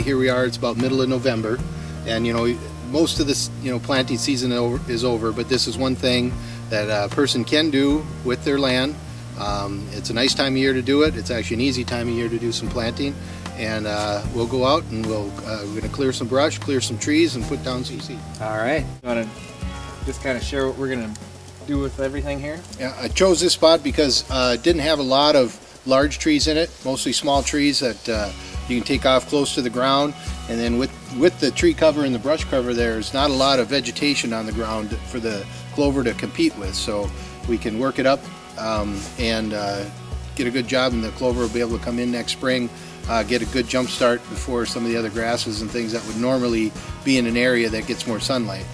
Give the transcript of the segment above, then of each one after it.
here we are, it's about middle of November, and most of this planting season is over, but this is one thing that a person can do with their land. It's a nice time of year to do it. It's actually an easy time of year to do some planting, and we'll go out and we're going to clear some brush, clear some trees, and put down some seed. All right, you want to just kind of share what we're going to do with everything here? Yeah, I chose this spot because it didn't have a lot of large trees in it, mostly small trees that you can take off close to the ground, and then with the tree cover and the brush cover, there's not a lot of vegetation on the ground for the clover to compete with, so we can work it up and get a good job, and the clover will be able to come in next spring, get a good jump start before some of the other grasses and things that would normally be in an area that gets more sunlight.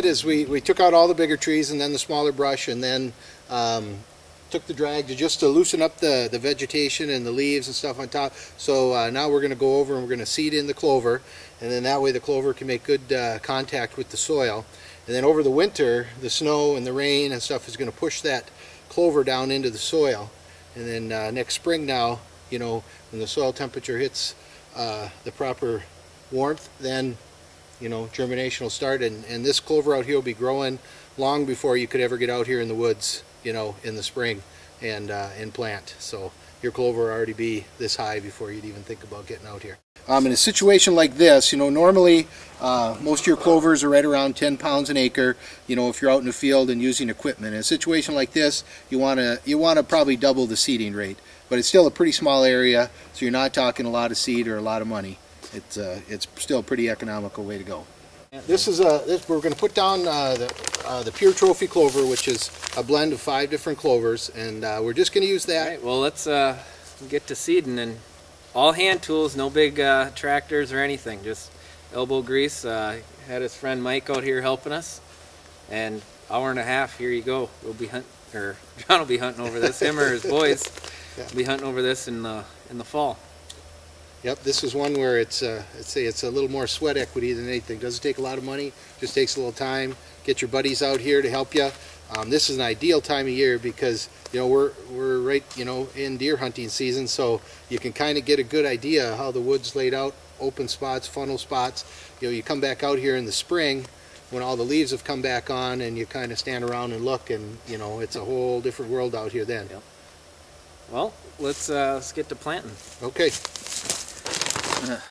Is we took out all the bigger trees and then the smaller brush, and then took the drag just to loosen up the vegetation and the leaves and stuff on top. So now we're going to go over and we're going to seed in the clover, and then that way the clover can make good contact with the soil. And then over the winter, the snow and the rain and stuff is going to push that clover down into the soil. And then next spring now, when the soil temperature hits the proper warmth, then germination will start, and this clover out here will be growing long before you could ever get out here in the woods, in the spring and plant. So your clover will already be this high before you'd even think about getting out here. In a situation like this, normally most of your clovers are right around 10 pounds an acre, if you're out in the field and using equipment. In a situation like this, you want to probably double the seeding rate, but it's still a pretty small area, so you're not talking a lot of seed or a lot of money. It's still a pretty economical way to go. We're going to put down the pure trophy clover, which is a blend of 5 different clovers, and we're just going to use that. All right, well, let's get to seeding, and all hand tools, no big tractors or anything, just elbow grease. Had his friend Mike out here helping us, and hour and a half, here you go. We'll be hunting, or John will be hunting over this, him or his boys will be hunting over this in the fall. Yep, this is one where it's a little more sweat equity than anything. Doesn't take a lot of money, just takes a little time. Get your buddies out here to help you. This is an ideal time of year because we're right in deer hunting season, so you can kind of get a good idea how the wood's laid out, open spots, funnel spots. You come back out here in the spring when all the leaves have come back on, and you kind of stand around and look, and it's a whole different world out here then. Yep. Well, let's get to planting. Okay.